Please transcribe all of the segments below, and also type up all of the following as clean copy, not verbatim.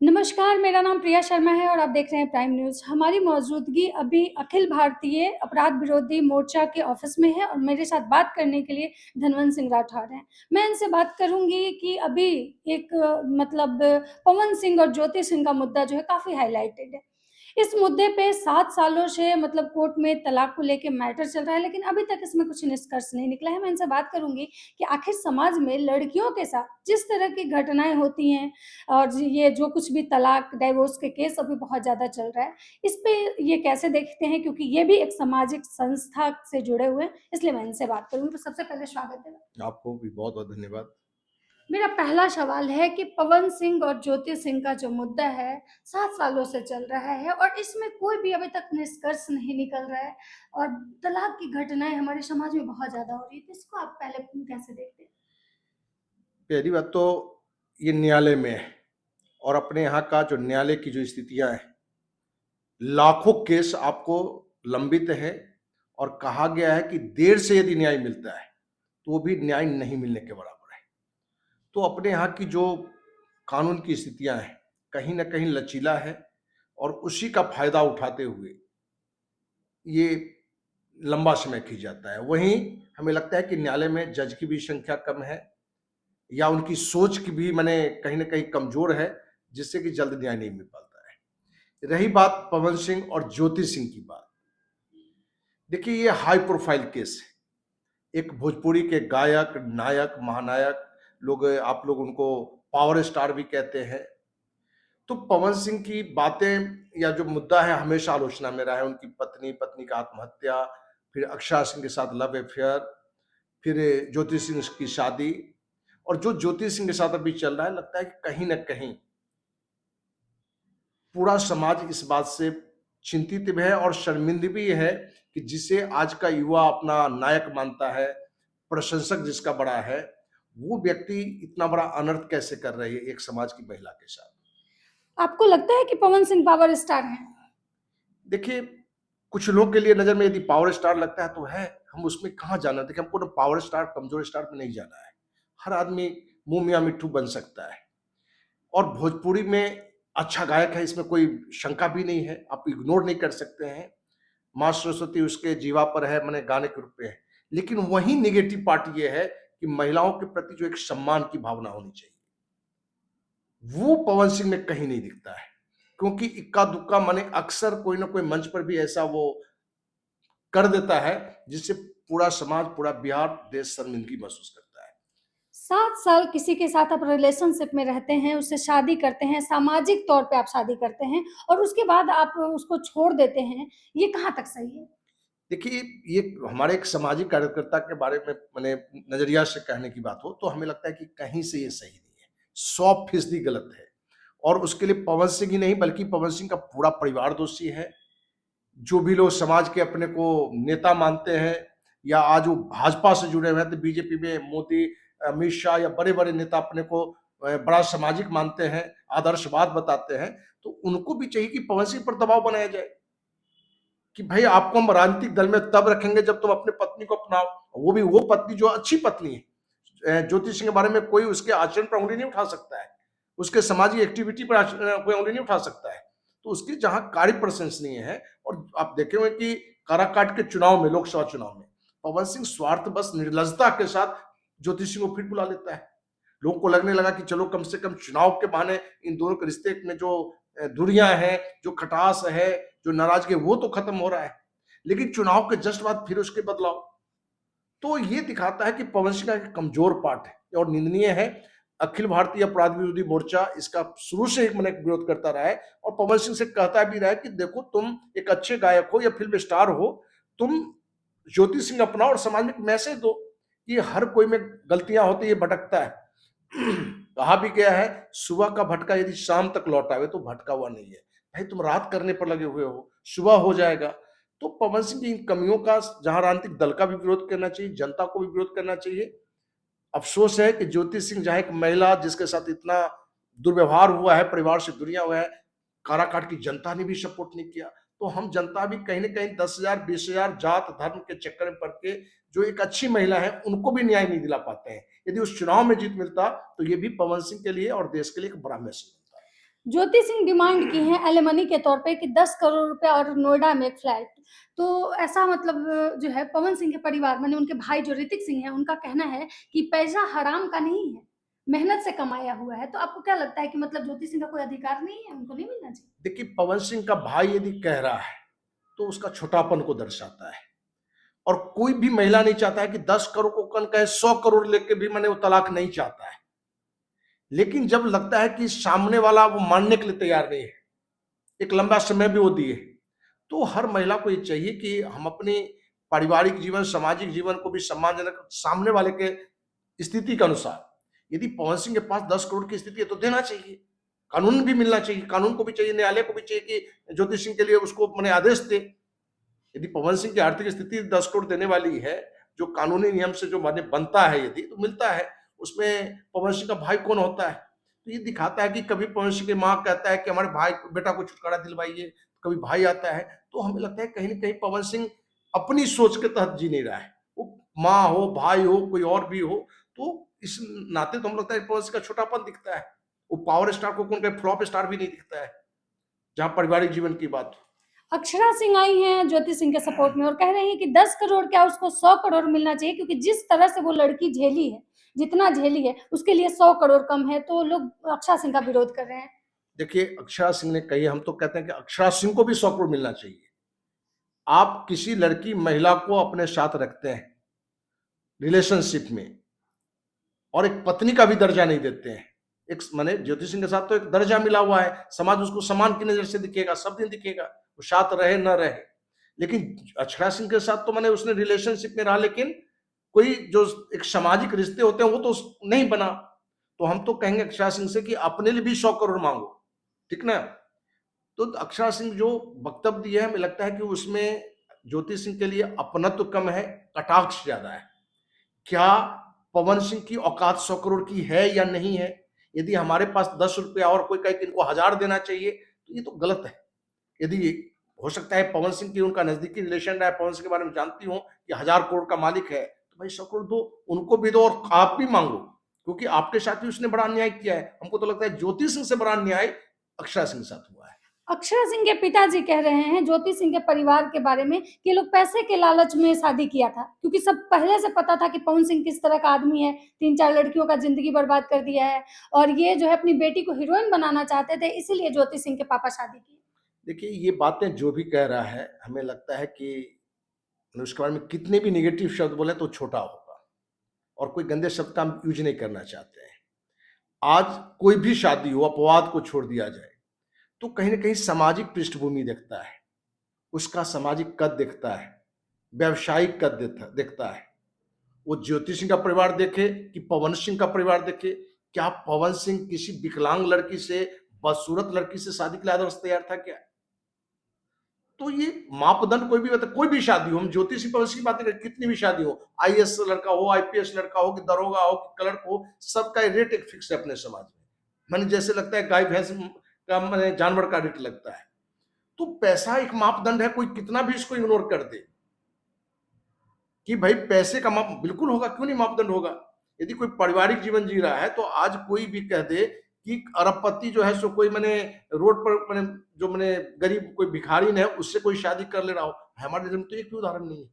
नमस्कार, मेरा नाम प्रिया शर्मा है और आप देख रहे हैं प्राइम न्यूज़। हमारी मौजूदगी अभी अखिल भारतीय अपराध विरोधी मोर्चा के ऑफिस में है और मेरे साथ बात करने के लिए धनवंत सिंह राठौर हैं। मैं इनसे बात करूँगी कि अभी एक मतलब पवन सिंह और ज्योति सिंह का मुद्दा जो है काफ़ी हाइलाइटेड है। इस मुद्दे पे 7 सालों से मतलब कोर्ट में तलाक को लेके मैटर चल रहा है, लेकिन अभी तक इसमें कुछ निष्कर्ष नहीं निकला है। मैं इनसे बात करूँगी कि आखिर समाज में लड़कियों के साथ जिस तरह की घटनाएँ होती हैं और ये जो कुछ भी तलाक, डाइवोर्स के केस अभी बहुत ज़्यादा चल रहा है, इस पे ये कैसे देखते हैं? क्योंकि ये भी एक सामाजिक संस्था से जुड़े हुए हैं, इसलिए मैं इनसे बात करूँगी। तो सबसे पहले स्वागत है। आपको भी बहुत-बहुत धन्यवाद। मेरा पहला सवाल है कि पवन सिंह और ज्योति सिंह का जो मुद्दा है, 7 सालों से चल रहा है और इसमें कोई भी अभी तक निष्कर्ष नहीं निकल रहा है और तलाक की घटनाएँ हमारे समाज में बहुत ज़्यादा हो रही है। तो इसको आप पहले कैसे देखते हैं? पहली बात तो ये न्यायालय में है और अपने यहाँ का जो न्यायालय की जो स्थितियाँ हैं, लाखों केस आपको लंबित है और कहा गया है कि देर से यदि न्याय मिलता है, तो वो भी न्याय नहीं मिलने के बराबर है। तो अपने यहाँ की जो कानून की स्थितियाँ हैं, कहीं न कहीं लचीला है और उसी का फ़ायदा उठाते हुए ये लंबा समय खींच जाता है। वहीं हमें लगता है कि न्यायालय में जज की भी संख्या कम है या उनकी सोच की भी माने कहीं न कहीं कमज़ोर है, जिससे कि जल्द न्याय नहीं मिल पाता है। रही बात पवन सिंह और ज्योति सिंह की बात, देखिए ये हाई प्रोफ़ाइल केस है। एक भोजपुरी के गायक, नायक, महानायक आप लोग उनको पावर स्टार भी कहते हैं। तो पवन सिंह की बातें या जो मुद्दा है हमेशा आलोचना में रहा है। उनकी पत्नी का आत्महत्या, फिर अक्षरा सिंह के साथ लव अफेयर, फिर ज्योति सिंह की शादी और जो ज्योति सिंह के साथ अभी चल रहा है, लगता है कि कहीं न कहीं पूरा समाज इस बात से चिंतित भी है और शर्मिंदा भी है कि जिसे आज का युवा अपना नायक मानता है, प्रशंसक जिसका बड़ा है, वो व्यक्ति इतना बड़ा अनर्थ कैसे कर रही है एक समाज की महिला के साथ। आपको लगता है कि पवन सिंह पावर स्टार हैं? देखिए, कुछ लोग के लिए नज़र में यदि पावर स्टार लगता है तो है, हम उसमें कहाँ जाना है। देखिए, हमको ना पावर स्टार, कमज़ोर स्टार पे नहीं जाना है। हर आदमी मुँह मियाँ मिट्ठू बन सकता है और भोजपुरी में अच्छा गायक है, इसमें कोई शंका भी नहीं है, आप इग्नोर नहीं कर सकते हैं। माँ सरस्वती उसके जीवा पर है, माने गाने के रूप में है। लेकिन वहीं नेगेटिव पार्ट ये है कि महिलाओं के प्रति जो एक सम्मान की भावना होनी चाहिए, वो पवन सिंह में कहीं नहीं दिखता है। क्योंकि इक्का-दुक्का माने अक्सर कोई न कोई मंच पर भी ऐसा वो कर देता है, जिससे पूरा समाज, पूरा बिहार, देश शर्मिंदगी महसूस करता है। 7 साल किसी के साथ आप रिलेशनशिप में रहते हैं, उससे शादी करते हैं, सामाजिक तौर पे आप शादी करते हैं और उसके बाद आप उसको छोड़ देते हैं, ये कहाँ तक सही है? देखिए, ये हमारे एक सामाजिक कार्यकर्ता के बारे में माने नज़रिया से कहने की बात हो, तो हमें लगता है कि कहीं से ये सही नहीं है, 100% गलत है और उसके लिए पवन सिंह ही नहीं, बल्कि पवन सिंह का पूरा परिवार दोषी है। जो भी लोग समाज के अपने को नेता मानते हैं या आज वो भाजपा से जुड़े हुए हैं, तो बीजेपी में मोदी, अमित शाह या बड़े-बड़े नेता अपने को बड़ा सामाजिक मानते हैं, आदर्शवाद बताते हैं, तो उनको भी चाहिए कि पवन सिंह पर दबाव बनाया जाए कि भाई आपको हम राजनीतिक दल में तब रखेंगे जब तुम अपनी पत्नी को अपनाओ, वो भी वो पत्नी जो अच्छी पत्नी है। ज्योति सिंह के बारे में कोई उसके आचरण पर उँगली नहीं उठा सकता है, उसके सामाजिक एक्टिविटी पर कोई उँगली नहीं उठा सकता है। तो उसकी जहाँ कार्य प्रशंसनीय है और आप देखे होंगे कि काराकाट के चुनाव में, लोकसभा चुनाव में, पवन सिंह स्वार्थ बस निर्लजता के साथ ज्योति सिंह को फिर बुला लेता है। लोगों को लगने लगा कि चलो कम से कम चुनाव के बहाने इन दोनों के रिश्ते में जो दूरियां हैं, जो खटास है, जो नाराजगी, वो तो खत्म हो रहा है। लेकिन चुनाव के जस्ट बाद फिर उसके बदलाव, तो ये दिखाता है कि पवन सिंह का एक कमजोर पार्ट है और निंदनीय है। अखिल भारतीय अपराध विरोधी मोर्चा इसका शुरू से एक मैंने विरोध करता रहा है और पवन सिंह से कहता भी रहा है कि देखो तुम एक अच्छे गायक हो या फिल्म स्टार हो, तुम ज्योति सिंह अपनाओ और समाज में एक मैसेज दो कि हर कोई में गलतियां होती है, भटकता है। कहा भी गया है, सुबह का भटका यदि शाम तक लौट आवे तो भटका हुआ नहीं है। भाई तुम रात करने पर लगे हुए हो, सुबह हो जाएगा। तो पवन सिंह की इन कमियों का जहां राजनीतिक दल का भी विरोध करना चाहिए, जनता को भी विरोध करना चाहिए। अफसोस है कि ज्योति सिंह जहां एक महिला जिसके साथ इतना दुर्व्यवहार हुआ है, परिवार से दूरियां हुआ है, काराकाट की जनता ने भी सपोर्ट नहीं किया। तो हम जनता भी कहीं न कहीं 10,000, 20,000 जात धर्म के चक्कर में पड़ के जो एक अच्छी महिला है, उनको भी न्याय नहीं दिला पाते हैं। यदि उस चुनाव में जीत मिलता, तो ये भी पवन सिंह के लिए और देश के लिए एक बड़ा मैसेज होता। ज्योति सिंह डिमांड की है एलिमनी के तौर पे कि 10 करोड़ रुपए और नोएडा में एक फ्लैट। तो ऐसा मतलब जो है पवन सिंह के परिवार माने उनके भाई जो ऋतिक सिंह हैं, उनका कहना है कि पैसा हराम का नहीं है, मेहनत से कमाया हुआ है। तो आपको क्या लगता है कि मतलब ज्योति सिंह का कोई अधिकार नहीं है, उनको नहीं मिलना चाहिए? देखिए, पवन सिंह का भाई यदि कह रहा है, तो उसका छोटापन को दर्शाता है। और कोई भी महिला नहीं चाहता है कि 10 करोड़ को कन कहे 100 करोड़ लेके भी मैंने वो तलाक नहीं चाहता है। लेकिन जब लगता है कि सामने वाला वो मानने के लिए तैयार नहीं है, एक लंबा समय भी वो दिए, तो हर महिला को ये चाहिए कि हम अपने पारिवारिक जीवन, सामाजिक जीवन को भी सम्मानजनक सामने वाले के स्थिति के अनुसार, यदि पवन सिंह के पास 10 करोड़ की स्थिति है तो देना चाहिए। कानून भी मिलना चाहिए, कानून को भी चाहिए, न्यायालय को भी चाहिए कि ज्योति सिंह के लिए उसको मैंने आदेश दे। यदि पवन सिंह की आर्थिक स्थिति 10 करोड़ देने वाली है, जो कानूनी नियम से जो माने बनता है, यदि तो मिलता है, उसमें पवन सिंह का भाई कौन होता है? तो ये दिखाता है कि कभी पवन सिंह की माँ कहता है कि हमारे भाई बेटा को छुटकारा दिलवाइए, कभी भाई आता है। तो हमें लगता है कहीं ना कहीं पवन सिंह अपनी सोच के तहत जी नहीं रहा है। वो माँ हो, भाई हो, कोई और भी हो, तो इस नाते तो हम लगता है पवन सिंह का छोटापन दिखता है। वो पावर स्टार को कौन कहे, फ्लॉप स्टार भी नहीं दिखता है, जहां पारिवारिक जीवन की बात हो। अक्षरा सिंह आई हैं ज्योति सिंह के सपोर्ट में और कह रही हैं कि 10 करोड़ क्या उसको 100 करोड़ मिलना चाहिए, क्योंकि जिस तरह से वो लड़की झेली है, जितना झेली है उसके लिए 100 करोड़ कम है। तो लोग अक्षरा सिंह का विरोध कर रहे हैं। देखिए, अक्षरा सिंह ने कही, हम तो कहते हैं कि अक्षरा सिंह को भी 100 करोड़ मिलना चाहिए। आप किसी लड़की महिला को अपने साथ रखते हैं रिलेशनशिप में और एक पत्नी का भी दर्जा नहीं देते हैं। एक माने ज्योति सिंह के साथ तो एक दर्जा मिला हुआ है, समाज उसको सम्मान की नजर से दिखेगा, सब दिन दिखेगा, वो साथ रहे न रहे। लेकिन अक्षरा सिंह के साथ तो मैंने उसने रिलेशनशिप में रहा, लेकिन कोई जो एक सामाजिक रिश्ते होते हैं वो तो नहीं बना। तो हम तो कहेंगे अक्षरा सिंह से कि अपने लिए भी 100 करोड़ मांगो, ठीक ना? तो अक्षरा सिंह जो वक्तव्य दिए हैं, हमें लगता है कि उसमें ज्योति सिंह के लिए अपनत्व कम है, कटाक्ष ज्यादा है। क्या पवन सिंह की औकात 100 करोड़ की है या नहीं है? यदि हमारे पास 10 रुपया और कोई कहे कि इनको 1000 देना चाहिए, तो ये तो गलत है। यदि हो सकता है पवन सिंह की उनका नजदीकी रिलेशन रहा है, पवन सिंह के बारे में जानती हूँ कि 1000 करोड़ का मालिक है, तो भाई 100 करोड़ दो, उनको भी दो और आप भी मांगो, क्योंकि आपके साथ भी उसने बड़ा अन्याय किया है। हमको तो लगता है ज्योति सिंह से बड़ा अन्याय अक्षरा सिंह के साथ हुआ है। अक्षरा सिंह के पिताजी कह रहे हैं ज्योति सिंह के परिवार के बारे में कि ये लोग पैसे के लालच में शादी किया था, क्योंकि सब पहले से पता था कि पवन सिंह किस तरह का आदमी है, 3-4 लड़कियों का जिंदगी बर्बाद कर दिया है, और ये जो है अपनी बेटी को हीरोइन बनाना चाहते थे, इसीलिए ज्योति सिंह के पापा शादी की। देखिए, ये बातें जो भी कह रहा है, हमें लगता है कि उसके बारे में कितने भी नेगेटिव शब्द बोले तो छोटा होगा, और कोई गंदे शब्द का हम यूज नहीं करना चाहते हैं। आज कोई भी शादी हो, अपवाद को छोड़ दिया जाए, तो कहीं ना कहीं सामाजिक पृष्ठभूमि दिखता है, उसका सामाजिक कद दिखता है, व्यावसायिक कद दिखता है। वो ज्योति सिंह का परिवार देखे कि पवन सिंह का परिवार देखे, क्या पवन सिंह किसी विकलांग लड़की से, बदसूरत लड़की से शादी के लिए आदर्श तैयार था क्या? तो ये मापदंड कोई भी कोई भी शादी हो, हम ज्योति सिंह पवन सिंह की बात करें, कितनी भी शादी हो, आईएएस लड़का हो, आईपीएस लड़का हो, कि दरोगा हो, कि क्लर्क हो, सबका रेट एक फिक्स है अपने समाज में। मैंने जैसे लगता है गाय भैंस का मैंने जानवर का रेट लगता है। तो पैसा एक मापदंड है, कोई कितना भी इसको इग्नोर कर दे कि भाई पैसे का माप बिल्कुल होगा, क्यों नहीं मापदंड होगा। यदि कोई पारिवारिक जीवन जी रहा है, तो आज कोई भी कह दे कि अरबपति जो है सो कोई मैंने रोड पर मैंने जो मैंने गरीब कोई भिखारी है उससे कोई शादी कर ले रहा हो, हमारे जन्म तो एक भी उदाहरण नहीं है।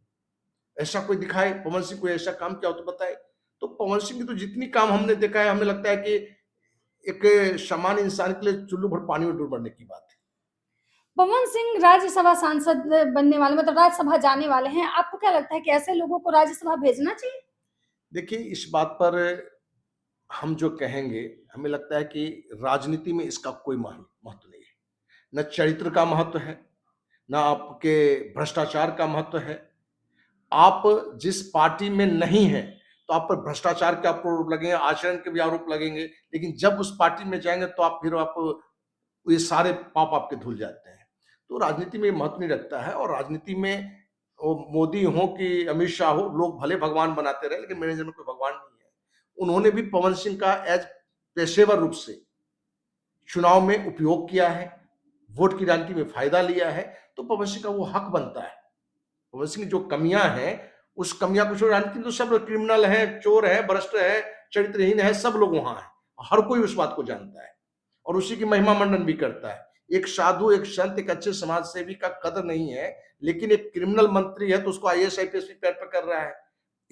ऐसा कोई दिखाए पवन सिंह कोई ऐसा काम किया हो तो बताए। तो पवन सिंह की तो जितनी काम हमने देखा है, हमें लगता है कि एक सामान्य इंसान के लिए चुल्लू भर पानी में डूब मरने की बात है। पवन सिंह राज्यसभा सांसद बनने वाले, मतलब राज्यसभा जाने वाले हैं। आपको क्या लगता है कि ऐसे लोगों को राज्यसभा भेजना चाहिए? देखिए, इस बात पर हम जो कहेंगे, हमें लगता है कि राजनीति में इसका कोई महत्व नहीं है। न चरित्र का महत्व है, न आपके भ्रष्टाचार का महत्व है। आप जिस पार्टी में नहीं हैं, तो आप पर भ्रष्टाचार के आरोप लगेंगे, आचरण के भी आरोप लगेंगे, लेकिन जब उस पार्टी में जाएंगे तो आप ये सारे पाप आपके धुल जाते हैं। तो राजनीति में महत्व नहीं रखता है, और राजनीति में वो मोदी हो कि अमित शाह हो, लोग भले भगवान बनाते रहे, लेकिन मेरे जन्म में कोई भगवान नहीं है। उन्होंने भी पवन सिंह का एज पेशेवर रूप से चुनाव में उपयोग किया है, वोट की राजनीति में फायदा लिया है, तो पवन सिंह का वो हक बनता है। पवन सिंह की जो कमियां हैं, उस कमियां को छोड़, राजनीति में तो सब क्रिमिनल है, चोर है, भ्रष्ट है, चरित्रहीन है, सब लोग वहां हैं, हर कोई उस बात को जानता है। और उसी की महिमा मंडन भी करता है। एक साधु, एक संत, एक अच्छे समाज सेवी का कदर नहीं है, लेकिन एक क्रिमिनल मंत्री है तो उसको आईएएस आईपीएस भी पैर पर कर रहा है।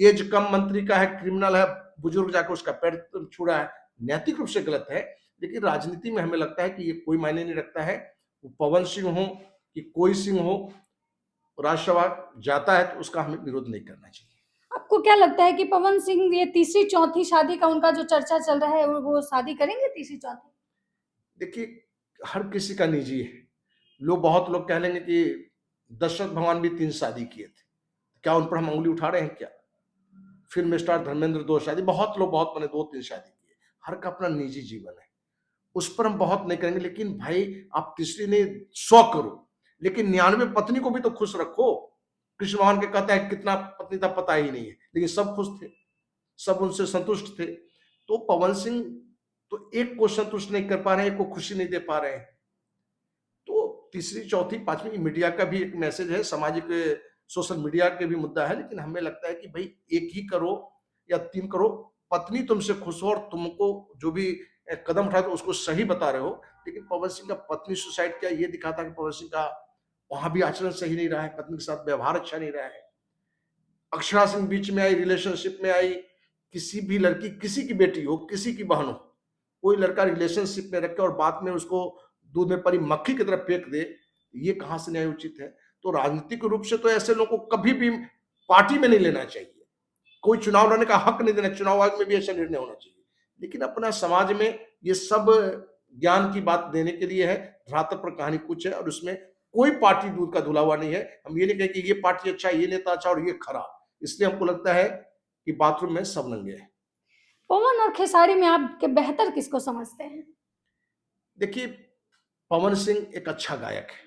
एज कम मंत्री का है, क्रिमिनल है, बुजुर्ग जाकर उसका पैर छू रहा है। नैतिक रूप से गलत है, लेकिन राजनीति में हमें लगता है कि ये कोई मायने नहीं रखता है। वो पवन सिंह हो कि कोई सिंह हो, राज्यसभा जाता है तो उसका हमें विरोध नहीं करना चाहिए। आपको क्या लगता है कि पवन सिंह ये तीसरी चौथी शादी का उनका जो चर्चा चल रहा है वो शादी करेंगे तीसरी चौथी? देखिए, हर किसी का निजी है। बहुत लोग कह लेंगे कि दशरथ भगवान भी 3 शादी किए थे। क्या उन पर हम उँगली उठा रहे हैं क्या? फ़िल्म स्टार धर्मेंद्र 2 शादी, बहुत लोग बहुत बने 2-3 शादी किए। हर का अपना निजी जीवन है। उस पर हम बहुत नहीं करेंगे, लेकिन भाई आप तीसरी नहीं 100 करो, लेकिन 99 पत्नी को भी तो खुश रखो। कृष्ण भगवान के कहता है कितना पत्नी था पता ही नहीं है, लेकिन सब खुश थे, सब उनसे संतुष्ट थे। तो पवन सिंह तो एक को संतुष्ट नहीं कर पा रहे हैं, एक को खुशी नहीं दे पा रहे हैं। तो तीसरी, चौथी, पाँचवीं मीडिया का भी एक मैसेज है, सामाजिक सोशल मीडिया के भी मुद्दा है, लेकिन हमें लगता है कि भाई एक ही करो या 3 करो, पत्नी तुमसे खुश हो और तुमको जो भी कदम उठाए तो उसको सही बता रहे हो। लेकिन पवन सिंह का पत्नी सुसाइड किया, ये दिखाता है कि पवन सिंह का वहाँ भी आचरण सही नहीं रहा है, पत्नी के साथ व्यवहार अच्छा नहीं रहा है। अक्षरा सिंह बीच में आई, रिलेशनशिप में आई, किसी भी लड़की, किसी की बेटी हो, किसी की बहन हो, कोई लड़का रिलेशनशिप में रखे और बाद में उसको दूध में पड़ी मक्खी की तरह फेंक दे, ये कहाँ से न्याय उचित है? तो राजनीतिक रूप से तो ऐसे लोगों को कभी भी पार्टी में नहीं लेना चाहिए। कोई चुनाव लड़ने का हक नहीं देना, चुनाव आयोग में भी ऐसा निर्णय होना चाहिए। लेकिन अपना समाज में ये सब ज्ञान की बात देने के लिए है, धरातल पर कहानी कुछ है और उसमें कोई पार्टी दूध का धुला हुआ नहीं है। हम ये नहीं कहें कि ये पार्टी अच्छा, ये नेता अच्छा और ये खराब। इसलिए हमको लगता है कि बाथरूम में सब नंगे हैं। पवन और खेसारी में आप बेहतर किसको समझते हैं? देखिए, पवन सिंह एक अच्छा गायक है।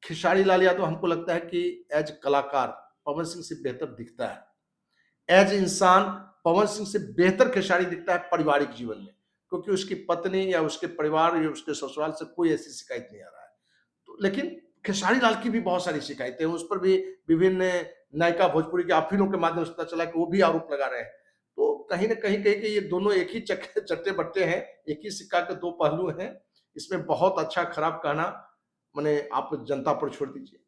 खेसारी लाल यादव हमको लगता है कि एज कलाकार पवन सिंह से बेहतर दिखता है। एज इंसान पवन सिंह से बेहतर खेसारी दिखता है पारिवारिक जीवन में, क्योंकि उसकी पत्नी या उसके परिवार या उसके ससुराल से कोई ऐसी शिकायत नहीं आ रहा है। तो लेकिन खेसारी लाल की भी बहुत सारी शिकायतें हैं, उस पर भी विभिन्न नायिका भोजपुरी के अफीनों के माध्यम से पता चला कि वो भी आरोप लगा रहे हैं। तो कहीं न कहीं कहें कि ये दोनों एक ही चट्टे-बट्टे हैं, एक ही सिक्का के 2 पहलू हैं। इसमें बहुत अच्छा खराब कहना माने आप जनता पर छोड़ दीजिए।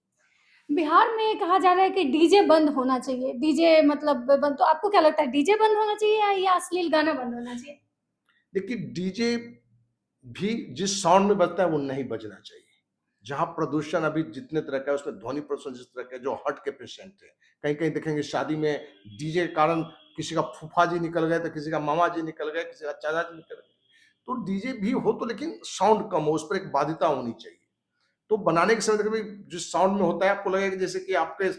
बिहार में कहा जा रहा है कि डीजे बंद होना चाहिए। डीजे मतलब बंद, तो आपको क्या लगता है डीजे बंद होना चाहिए या अश्लील गाना बंद होना चाहिए? देखिए, डीजे भी जिस साउंड में बजता है वो नहीं बजना चाहिए। जहाँ प्रदूषण अभी जितने तरह का है उसमें ध्वनि प्रदूषण जिस तरह का है, जो हार्ट के पेशेंट है, कहीं-कहीं देखेंगे शादी में डीजे के कारण किसी का फूफा जी निकल गए, तो किसी का मामा जी निकल गए, किसी का चाचा जी निकल गए। तो डीजे भी हो तो लेकिन साउंड कम हो, उस पर एक बाध्यता होनी चाहिए। तो बनाने के समय देखिए भाई जिस साउंड में होता है आपको लगेगा कि जैसे कि आपके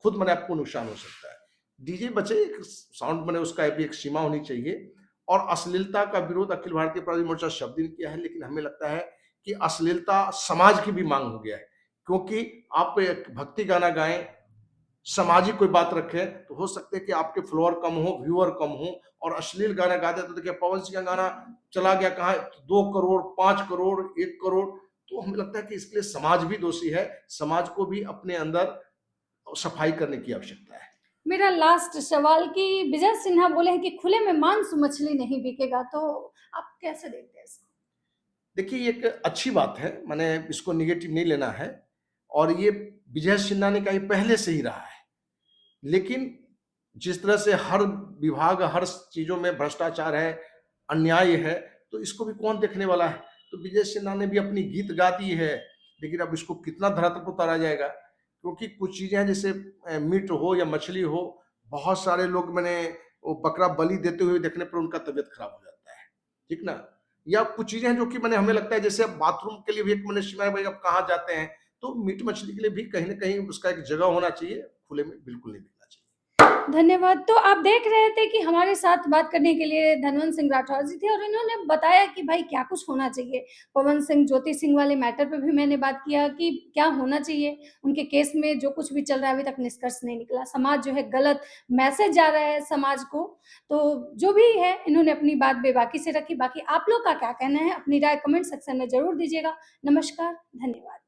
खुद माने आपको नुकसान हो सकता है। डीजे बचे, एक साउंड बने, उसका भी एक सीमा होनी चाहिए। और अश्लीलता का विरोध अखिल भारतीय अपराधी मोर्चा सब दिन किया है, लेकिन हमें लगता है कि अश्लीलता समाज की भी मांग हो गया है। क्योंकि आप एक भक्ति गाना गाएं, सामाजिक कोई बात रखें, तो हो सकता है कि आपके फॉलोअर कम हो, व्यूअर कम हो, और अश्लील गाना गा दें तो देखिए पवन सिंह का गाना चला गया कहाँ 2 करोड़, 5 करोड़, 1 करोड़। तो हमें लगता है कि इसके लिए समाज भी दोषी है, समाज को भी अपने अंदर सफाई करने की आवश्यकता है। मेरा लास्ट सवाल कि विजय सिन्हा बोले हैं कि खुले में मांस मछली नहीं बिकेगा, तो आप कैसे देखते हैं इसको? देखिए, ये एक अच्छी बात है, मैंने इसको नेगेटिव नहीं लेना है, और ये विजय सिन्हा ने कहा ये पहले से ही रहा है। लेकिन जिस तरह से हर विभाग, हर चीज़ों में भ्रष्टाचार है, अन्याय है, तो इसको भी कौन देखने वाला है? तो विजय सिन्हा ने भी अपनी गीत गा दी है, लेकिन अब इसको कितना धरातल पर उतारा जाएगा? क्योंकि कुछ चीज़ें हैं जैसे मीट हो या मछली हो, बहुत सारे लोग मैंने वो बकरा बलि देते हुए देखने पर उनका तबीयत खराब हो जाता है, ठीक ना? या कुछ चीज़ें हैं जो कि मैंने हमें लगता है जैसे अब बाथरूम के लिए भी एक मैंने सुना है भाई अब कहाँ जाते हैं, तो मीट मछली के लिए भी कहीं न कहीं उसका एक जगह होना चाहिए, खुले में बिल्कुल नहीं बिकना चाहिए। धन्यवाद। तो आप देख रहे थे कि हमारे साथ बात करने के लिए धनवंत सिंह राठौर जी थे और इन्होंने बताया कि भाई क्या कुछ होना चाहिए। पवन सिंह, ज्योति सिंह वाले मैटर पे भी मैंने बात किया कि क्या होना चाहिए। उनके केस में जो कुछ भी चल रहा है अभी तक निष्कर्ष नहीं निकला। समाज जो है गलत मैसेज जा रहा है समाज को। तो जो भी है इन्होंने अपनी बात बेबाकी से रखी। बाकी आप लोग का क्या कहना है? अपनी राय कमेंट सेक्शन में ज़रूर दीजिएगा। नमस्कार, धन्यवाद।